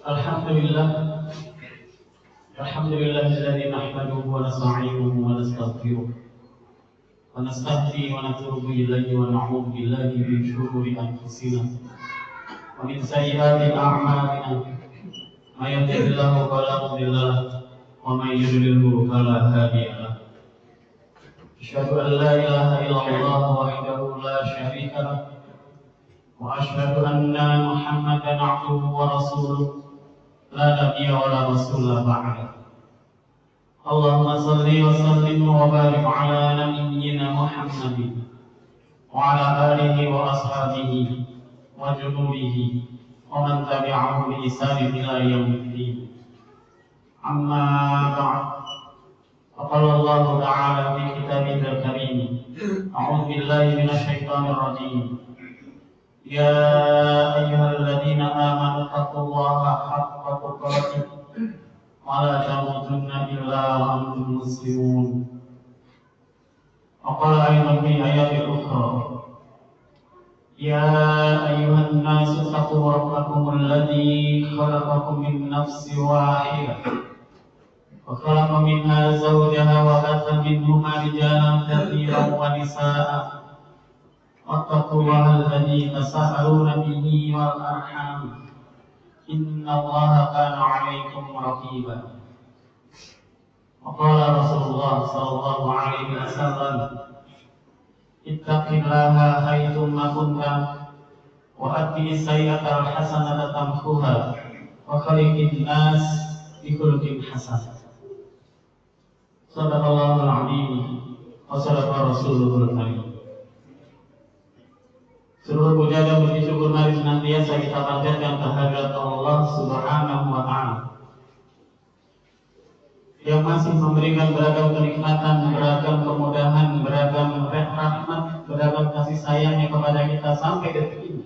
Alhamdulillah, alhamdulillahilladzi nahmaduhu wa nasta'inuhu wa nastaghfiruh wa nastahdi wa natubu ilayhi wa na'udzu billahi min shururi anfusina wa min sayyiati a'malina. May yahdihillahu fala mudilla lahu wa may yudlilhu fala hadiya lahu. Asyhadu an la ilaha illallah wahdahu la syarika lahu wa asyhadu anna Muhammadan 'abduhu wa rasuluh la nabiyya wa la rasula ba'da. Allahumma salli wa sallim wa barik ala nabiyyina Muhammadin wa ala alihi wa ashabihi wa junubihi wa man tabi'ahu bi ihsanin ila yaumiddin. Amma ba'd. Qala Allah ta'ala fi kitabihil karim. A'udzu billahi minasy syaithanir rajim. Ya ayyuhalladzina amanu taqullaha haqqa tuqatih wa la tamutunna illa wa antum muslimun. Wa qala aydan fi ayatil ukhra. Ya ayyuhan nasu taqu rabbakumul ladzi khalaqakum min nafsin wahidah wa khalaqa minha zawjaha wa batha minhuma rijalan katsiran wa nisaa'a. Wattaqullaha alladzi tasaaluna bihi wal arham. Innallaha kana 'alaikum raqiba. Wa qala Rasulullah sallallahu alaihi wasallam, ittaqillaha haitsu ma kunta wa atti sayyi'atal hasanata tamhuha wa khaliqin nas bi khuluqin hasan. Shadaqallahul 'azim wa shadaqa Rasulul karim. Seluruh puja dan puji syukur mari senantiasa kita panjatkan kehadirat Allah Subhanahu wa Ta'ala yang masih memberikan beragam kenikmatan, beragam kemudahan, beragam rahmat, beragam kasih sayangnya kepada kita sampai detik ini.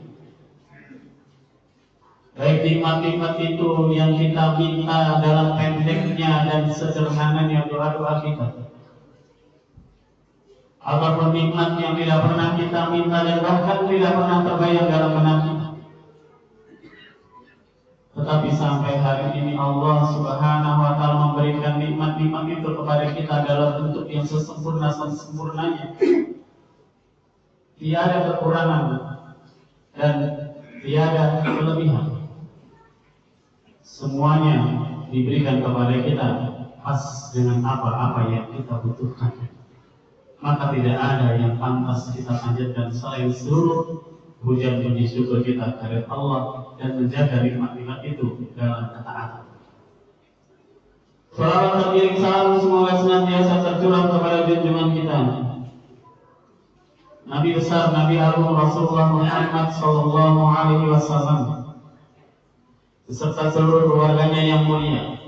Baik nikmat-nikmat itu yang kita minta dalam pendeknya dan sederhananya doa-doa kita, ataupun nikmat yang tidak pernah kita minta dan bahkan tidak pernah terbayang dalam benak kita. Tetapi sampai hari ini Allah Subhanahu wa Ta'ala memberikan nikmat-nikmat itu kepada kita dalam bentuk yang sesempurnanya. Tiada kekurangan dan tiada kelebihan. Semuanya diberikan kepada kita pas dengan apa-apa yang kita butuhkan. Maka tidak ada yang pantas kita panjatkan selain seluruh puja puji syukur kita kepada Allah dan menjaga nikmat-nikmat itu dalam ketaatan. Salawat terkirim salam semoga senantiasa tercurah kepada junjungan kita, Nabi besar Nabi Agung Rasulullah Muhammad sallallahu alaihi wasallam beserta seluruh keluarganya yang mulia,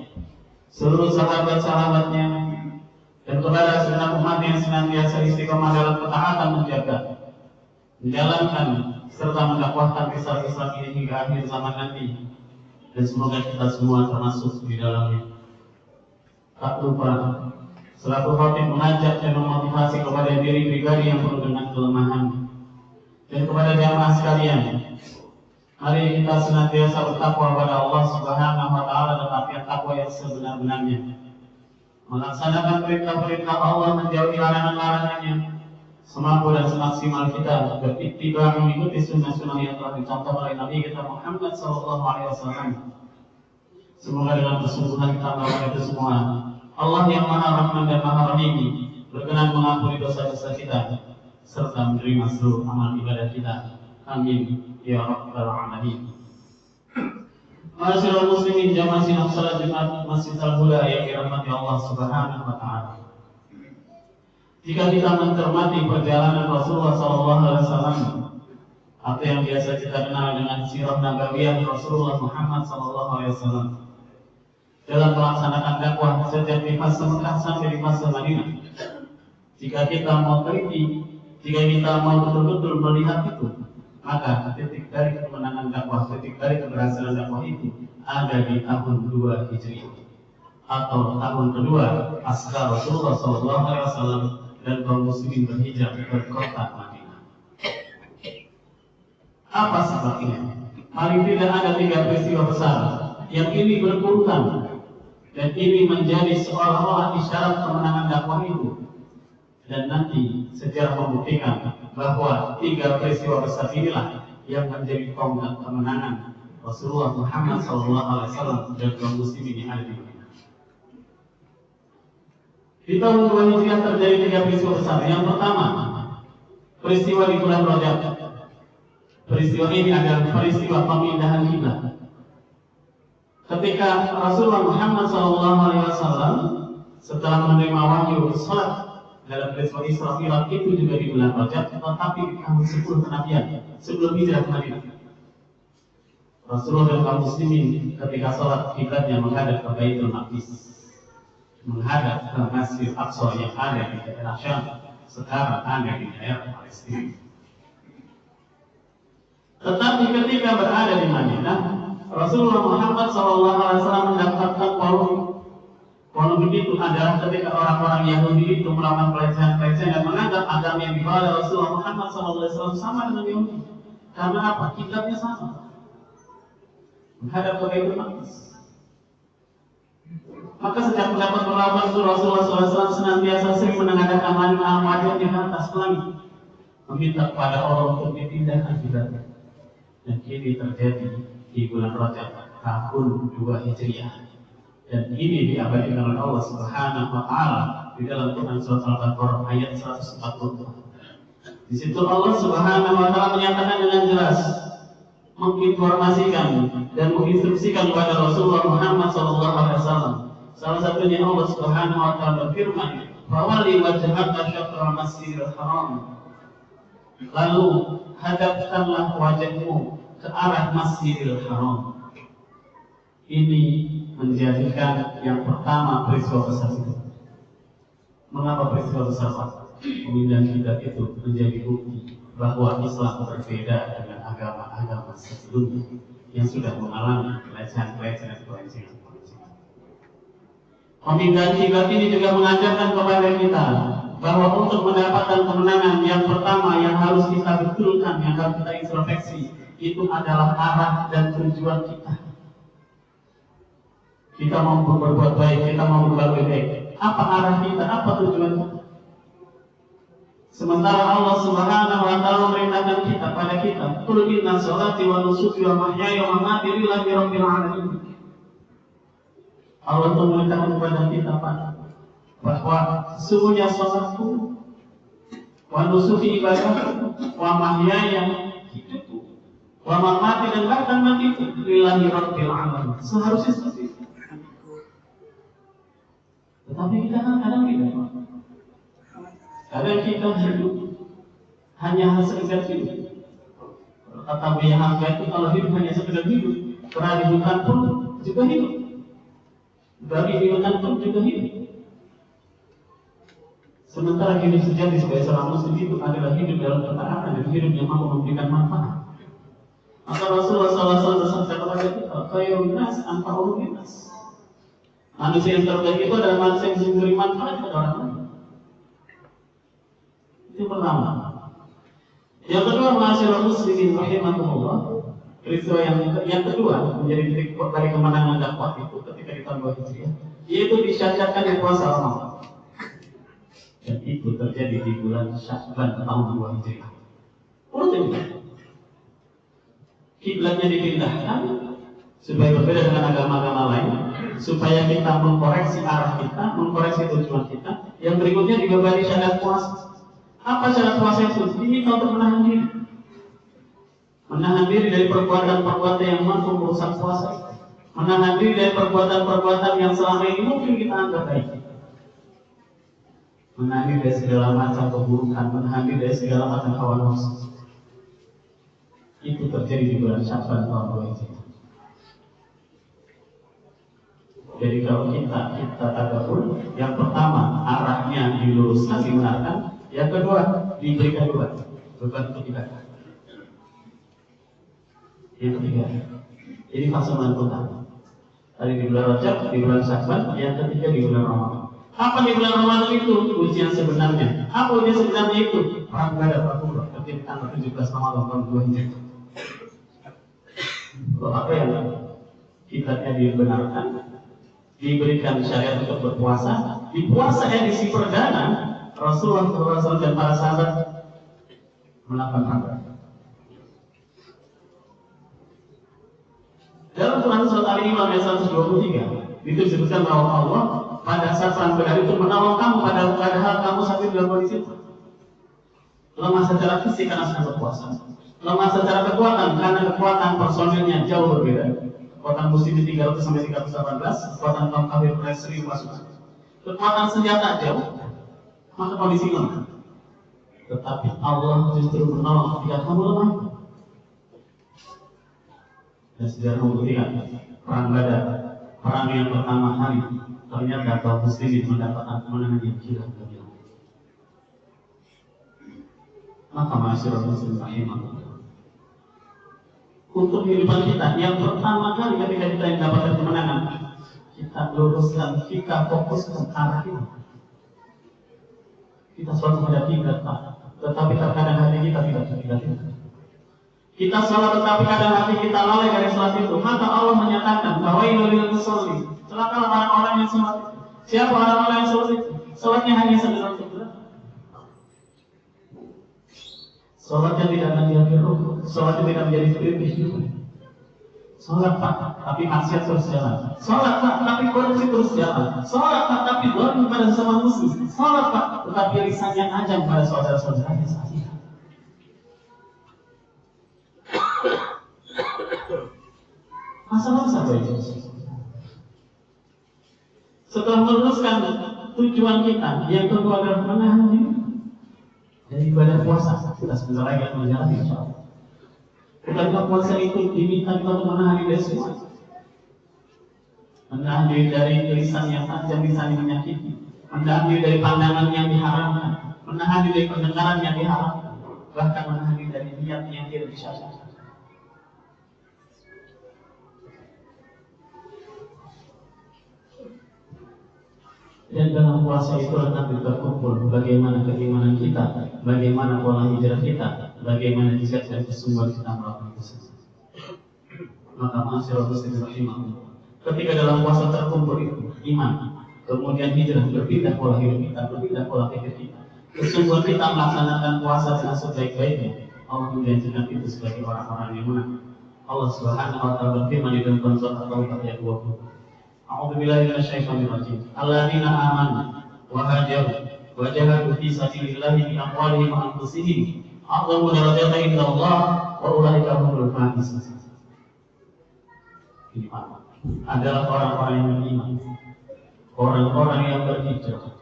seluruh sahabat-sahabatnya, dan kepada segenap umat yang senantiasa istiqomah dalam ketaatan menjaga, menjalankan serta mendakwahkan kisah-kisah ini hingga akhir zaman nanti, dan semoga kita semua termasuk di dalamnya. Tak lupa selaku khotib mengajak dan memotivasi kepada diri pribadi yang penuh dengan kelemahan dan kepada jamaah sekalian, mari kita senantiasa bertakwa kepada Allah Subhanahu wa Ta'ala dan artian takwa yang sebenar-benarnya, melaksanakan perintah-perintah Allah, menjauhi larangan-larangannya, semampu dan semaksimal kita beriktibar mengikuti sunnah-sunnah yang telah dicontoh oleh Nabi kita Muhammad SAW. Semoga dengan kesungguhan kita melakukan itu semua, Allah yang Maha Rahman dan Maha Rahim berkenan mengampuni dosa-dosa kita serta menerima seluruh amal ibadah kita. Amin ya rabbal alamin. Ma'asyiral muslimin jamaah sidang salat Jumat Masjid Al-Huda yang dirahmati Allah Subhanahu wa Ta'ala. Jika kita mencermati perjalanan Rasulullah SAW atau yang biasa kita kenal dengan sirah nabawiyah Rasulullah Muhammad SAW dalam melaksanakan dakwah sejak di fase Mekah sampai di fase Madinah, jika kita mau teliti, jika kita mau betul-betul melihat itu, maka titik dari kemenangan dakwah, titik dari keberhasilan dakwah itu ada di tahun 2 Hijriah atau tahun kedua pasca Rasulullah SAW dan kaum muslimin berhijrah ke kota Madinah. Apa sebabnya? Paling tidak ada 3 peristiwa besar yang ini berurutan, dan ini menjadi seolah-olah isyarat kemenangan dakwah itu. Dan nanti sejarah membuktikan bahwa 3 peristiwa besar inilah yang menjadi tonggak kemenangan Rasulullah Muhammad SAW dan kaum muslimin yang ada di Madinah. Di tahun 2 Hijriah terjadi 3 peristiwa besar. Yang pertama, peristiwa di bulan Rajab. Peristiwa ini adalah peristiwa pemindahan kiblat. Ketika Rasulullah Muhammad SAW setelah menerima wahyu salat dalam peristiwa Isra Mi'raj itu juga di bulan Rajab, tetapi di tahun 10 kenabian sebelum hijrah ke Madinah. Rasulullah dan kaum muslimin ketika salat kiblatnya menghadap ke Baitul Maqdis, menghadap ke Masjid Aqsa yang ada di daerah Syam, sekarang ada di daerah Palestina. Tetapi ketika berada di Madinah, Rasulullah Muhammad SAW mendapatkan polemik itu adalah ketika orang-orang Yahudi itu melakukan pelecehan-pelecehan dan menganggap agama yang dibawa oleh Rasulullah Muhammad SAW sama dengan Yahudi. Karena apa? Kiblatnya sama, menghadap ke Baitul Maqdis. Maka sejak mendapat perlakuan itu Rasulullah SAW senantiasa sering menengadahkan wajahnya di atas langit, meminta kepada Allah untuk dipindahkan kiblatnya. Dan ini terjadi di bulan Rajab tahun 2 Hijriah. Dan ini diabadikan oleh Allah Subhanahu wa Ta'ala di dalam Quran Surat Al-Baqarah ayat 140. Di situ Allah Subhanahu wa Ta'ala menyatakan dengan jelas, menginformasikan dan menginstruksikan kepada Rasulullah Muhammad SAW. Salah satunya Allah Subhanahu wa Ta'ala berfirman, "Fawalli wajhaka syatral masjidil haram." Lalu hadapkanlah wajahmu ke arah Masjidil Haram. Ini menjadikan yang pertama peristiwa besar itu. Mengapa peristiwa besar Pak? Pemindahan kiblat itu menjadi bukti bahwa Islam berbeda dengan agama-agama sebelumnya yang sudah mengalami pelecehan-pelecehan. Pemindahan kiblat ini juga mengajarkan kepada kita bahwa untuk mendapatkan kemenangan yang pertama yang harus kita betulkan, yang harus kita introspeksi, itu adalah arah dan tujuan kita. Kita mau berbuat baik, kita mau berbuat baik. Apa arah kita? Apa tujuan kita? Sementara Allah Subhanahu wa Ta'ala memerintahkan kita pada kita, "Qul inna sholati wa nusuki wa mahyaya wa mamati lillahi rabbil alamin." Allah memerintahkan kepada kita bahwa sesungguhnya sholatku, wa nusuki ibadahku, wa mahyaya hidupku, wa mamati dan bahkan matiku lillahi rabbil alamin. Seharusnya seperti itu. Tetapi kita kadang tidak. Kadang kita hidup hanya sekedar hidup. Kata Buya Hamka itu kalau hidup hanya sekedar hidup, pernah di hutan pun juga hidup, bagi di hutan pun juga hidup. Sementara hidup sejati sebagai seorang muslim itu adalah hidup dalam ketaatan dan hidup yang mampu memberikan manfaat. Maka Rasulullah SAW bersabda kepada kita, "Khairun nas anfa'uhum linnas." Manusia yang terbaik itu adalah manusia yang memberi manfaat kepada orang lain. Itu pertama. Yang kedua, ma'asyiral muslimin rahimakumullah, peristiwa yang kedua menjadi titik dari kemenangan dakwah itu ketika di tahun 2 Hijriah, yaitu disyaratkan di puasa Ramadan. Dan itu terjadi di bulan Sya'ban tahun 2 Hijriah. Kiblatnya dipindahkan supaya berbeda dengan agama-agama lain, supaya kita mengkoreksi arah kita, mengkoreksi tujuan kita. Yang berikutnya juga bagi syarat puasa. Apa syarat puasa itu? Diminta untuk menahan diri. Menahan diri dari perbuatan-perbuatan yang mampu merusak puasa. Menahan diri dari perbuatan-perbuatan yang selama ini mungkin kita anggap baik. Menahan diri dari segala macam keburukan, menahan diri dari segala macam hawa nafsu. Itu terjadi di bulan Sya'ban tahun 2 Hijriah. Jadi kalau kita tadabbur, yang pertama arahnya diluruskan, dibenarkan. Yang kedua diberikan beban untuk ibadah. Yang ketiga, ini fase menentukan. Tadi di bulan Rajab, di bulan Sya'ban, yang ketiga di bulan Ramadan. Apa di bulan Ramadan itu? Ujian sebenarnya. Apa ujian sebenarnya itu? Perang Badar Rasulullah ketika tanggal 17 Ramadan tahun 2 Hijriah. Apa yang Kita dibenarkan, diberikan syariat untuk berpuasa. Di puasa edisi perdana, Rasulullah SAW dan para sahabat melakukan. Dalam Quran surat Al-Imran ayat 123 itu disebutkan bahwa Allah pada saat perang Badar itu menolong kamu padahal kamu saat itu dalam kondisi lemah secara fisik karena sedang berpuasa, lemah secara kekuatan karena kekuatan personilnya jauh berbeda. Kekuatan muslimin 300 sampai 318, kekuatan kaum kafir 1000 pasukan. Kekuatan senjata jauh, maka kondisi lemah. Tetapi Allah justru menolong ketika kamu lemah. Dan sejarah membuktikan perang Badar, perang yang pertama kali ternyata kaum muslimin mendapatkan kemenangan yang gila-gila. Maka masyarakat muslim rahimahullah, untuk kehidupan kita yang pertama kali ketika kita mendapatkan kemenangan, kita luruskan, kita fokuskan arah ini. Kita selalu pada kiblat, tetapi terkadang hati kita tidak kiblat. Kita sholat tetapi kadang hati kita lalai dari sholat itu. Maka Allah menyatakan bahwa ilulil musolli, celakalah orang-orang yang sholat itu. Siapa orang-orang yang sholat itu? Sholatnya hanya sekedar kiblat. Sholatnya tidak menjadi rukun, sholatnya tidak menjadi prinsip. Sholat Pak, tapi maksiat terus jalan. Sholat Pak, tapi korupsi terus jalan. Sholat Pak, tapi zalim pada sesama muslim. Sholat Pak, tetapi lisannya ajam pada saudara-saudaranya sekalian. Masalah apa itu? Setelah meluruskan tujuan kita, yang kedua adalah menahan diri dari ibadah puasa. Kita sebentar lagi akan menjalani insyaallah. Bukankah puasa itu diminta kita untuk menahan diri dari semua? Menahan diri dari lisan yang tajam, lisan yang menyakiti, menahan diri dari pandangan yang diharamkan, menahan diri dari pendengaran yang diharamkan, bahkan menahan diri dari niat yang tidak disyariatkan. Dan dalam puasa itu nanti terkumpul bagaimana keimanan kita, bagaimana pola hijrah kita, bagaimana jihad dan kesungguhan kita melakukan itu. Maka masyarakat muslim rahimahullah, ketika dalam puasa terkumpul itu iman, kemudian hijrah, berpindah pola hidup kita, berpindah pola pikir kita, kesungguhan kita melaksanakan puasa dengan sebaik-baiknya, Allah menjanjikan itu sebagai orang-orang yang menang. Allah Subhanahu wa taala berfirman di dalam surat At-Taubah ayat 20. A'udzu billahi minasyaitonir rajim. Alladzina amanu wa hajaru wa jahadu fi sabilillahi bi amwalihim wa anfusihim a'zamu darajatan indallah wa ulaika humul faizun. Ini adalah orang-orang yang beriman, orang-orang yang berhijrah,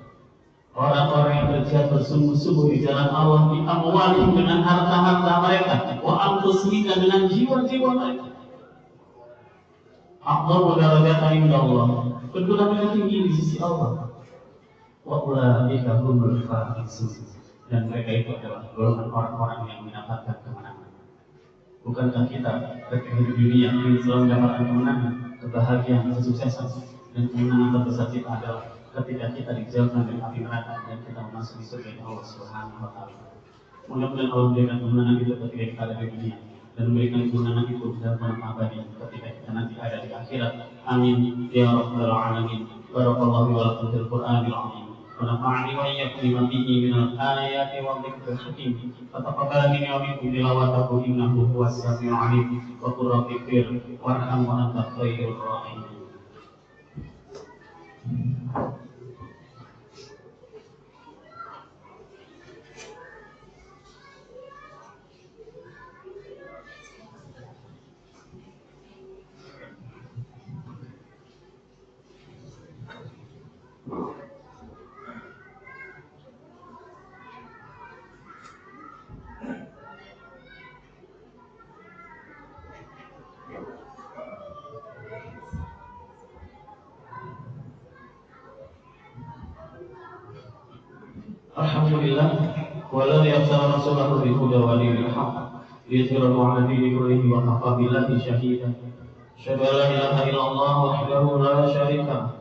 orang-orang yang berjihad bersungguh-sungguh di jalan Allah bi amwalihim dengan harta-harta mereka, wa anfusihim dengan jiwa-jiwa mereka. A'zamu darajatan indallah, kedudukan yang tinggi di sisi Allah. Wa ulaika humul faizun, dan mereka itu adalah golongan orang-orang yang mendapatkan kemenangan. Bukankah kita ketika hidup dunia ingin selalu mendapatkan kemenangan, kebahagiaan, kesuksesan, dan kemenangan terbesar kita adalah ketika kita dijauhkan dari api neraka dan kita memasuki surga Allah Subhanahu wa taala. Mudah-mudahan Allah memberikan kemenangan itu ketika kita ada di dunia, dan memberikan kemenangan itu dalam abadi ketika kita nanti ada di akhirat. Amin ya rabbal alamin. Barakallahu wa lakum fil Qur'anil azim. Wa nafa'ani wa iyyakum bima fihi minal ayati wa dzikril hakim. Fataqabbal minni wa minkum tilawatahu innahu huwas samiul alim. Wa qul rabbi ighfir warham wa anta khairur rahimin. Alhamdulillah, waladhi arsala rasulahu bil huda wa dinil haqq liyudhhirahu 'ala dini kullihi wa kafa billahi shahida. Asyhadu an la ilaha illallah wahdahu la syarika lahu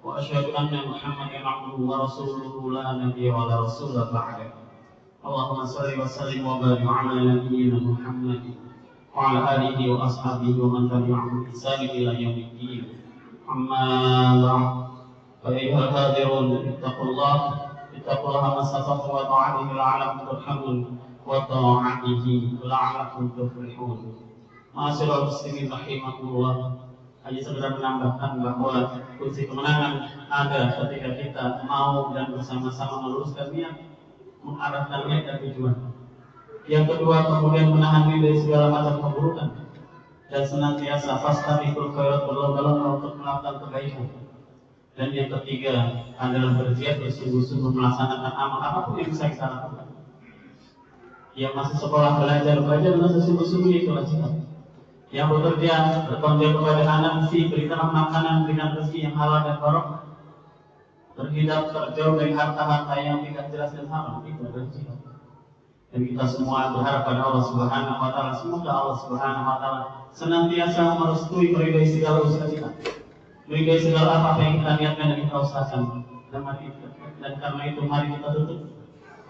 wa asyhadu anna Muhammadan 'abduhu wa rasuluhu la nabiyya wa la rasula ba'dahu. Allahumma shalli wa sallim wa barik 'ala nabiyyina Muhammadin وعلى آله وأصحابه ومن تبعهم بإحسان إلى يوم الدين. أما بعد فيا أيها الحاضرون اتقوا الله ما استطعتم وطاعته لعلكم ترحمون وطاعته لعلكم تفلحون. Ma'asyiral muslimin rahimakumullah. Hanya sekedar menambahkan bahwa kunci kemenangan ada ketika kita mau dan bersama-sama meluruskan niat, mengarahkan niat dan tujuan. Yang kedua, kemudian menahan diri dari segala macam keburukan dan senantiasa fastabiqul khairat, berlomba-lomba untuk melakukan kebaikan. Dan yang ketiga adalah bergiat bersungguh-sungguh melaksanakan amal apapun yang bisa kita lakukan. Yang masih sekolah belajar dengan sesungguh-sungguh itulah jihad. Yang bekerja bertanggung jawab kepada anak istri, berikan makanan, berikan rezeki yang halal dan barokah, terhindar terjauh dari harta-harta yang tidak jelas dan haram, itu adalah jihad. Dan kita semua berharap pada Allah Subhanahu wa Ta'ala, semoga Allah Subhanahu wa Ta'ala senantiasa merestui meridai segala usaha kita, meridai segala apa yang kita niatkan dan kita usahakan. Dan karena itu mari kita tutup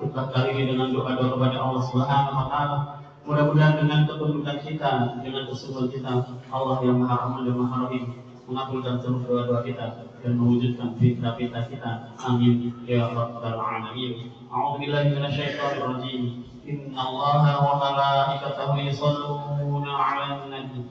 khutbah kali ini dengan doa-doa kepada Allah Subhanahu wa Ta'ala. Mudah-mudahan dengan ketundukan kita, dengan kesungguhan kita, Allah yang Maha Rahman dan Maha Rahim mengabulkan seluruh doa-doa kita dan mewujudkan cita-cita kita. Amin ya rabbal alamin. A'udzubillahi minasyaitonir rajim. Innallaha wa malaikatahu yusholluna 'alan nabi.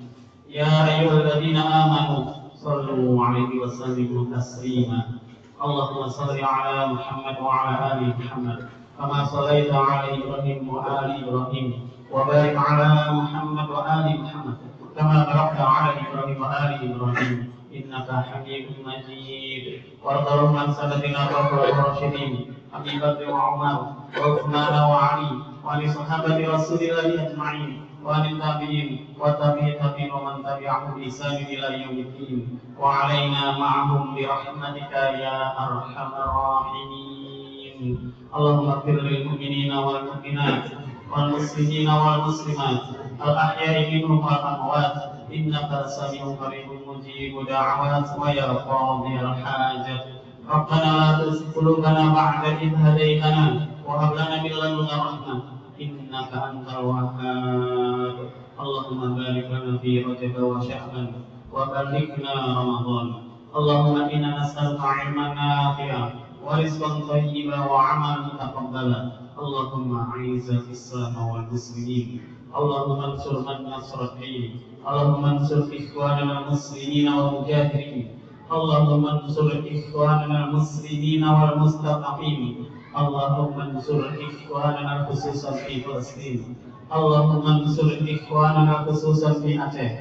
Ya ayyuhalladzina amanu shallu 'alaihi wa sallimu taslima. Allahumma shalli 'ala Muhammad wa 'ala ali Muhammad kama shallaita 'ala Ibrahim wa ali Ibrahim. وبارك على محمد وآل محمد كما باركت على إبراهيم وآل إبراهيم إنك حميد مجيد. وارض اللهم عن سادتنا الخلفاء الراشدين أبي بكر وعمر وعثمان وعلي وعن صحابة رسول الله أجمعين وعن التابعين والتابعين ومن تبعهم بإحسان إلى يوم الدين وعلينا معهم برحمتك يا أرحم الراحمين. اللهم اغفر للمؤمنين والمؤمنات والمسلمين والمسلمات الأحياء منهم والأموات إنك سميع قريب مجيب دعوات ويا قاضي الحاجة. ربنا لا تزغ قلوبنا بعد إذ هديتنا وهب لنا من لدنك رحمة إنك أنت الوهاب. اللهم بارك لنا في رجب وشعبان وبلغنا رمضان. اللهم إنا نسألك علما نافعا ورزقا طيبا وعملا متقبلا. اللهم أعز الإسلام والمسلمين. اللهم انصر من نصر الدين. اللهم انصر إخواننا المسلمين والمجاهدين. اللهم انصر إخواننا المسلمين والمستضعفين. اللهم انصر إخواننا خصوصا في فلسطين. اللهم انصر إخواننا خصوصا في أعتاه.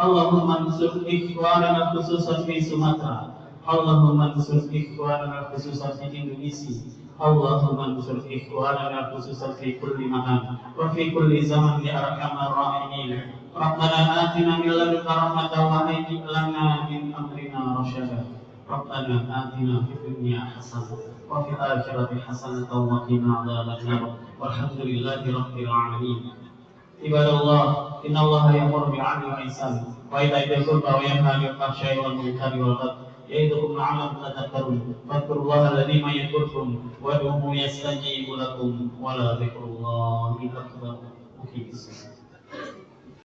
اللهم انصر إخواننا خصوصا في سومطرة. اللهم انصر إخواننا خصوصا في إندونيسيا. اللهم انصر إخواننا خصوصا في كل مكان وفي كل زمن يا أرحم الراحمين. ربنا آتنا من لدنك رحمة وهيئ لنا من أمرنا رشدا. ربنا آتنا في الدنيا حسنة وفي الآخرة حسنة وقنا عذاب النار والحمد لله رب العالمين. عباد الله إن الله يأمر بالعدل والإحسان وإيتاء ذي القربى وينهى عن الفحشاء والمنكر والبغي يعظكم لعلكم تذكرون. فاذكروا الله العظيم يذكركم وادعوه يستجيب لكم ولذكر الله أكبر.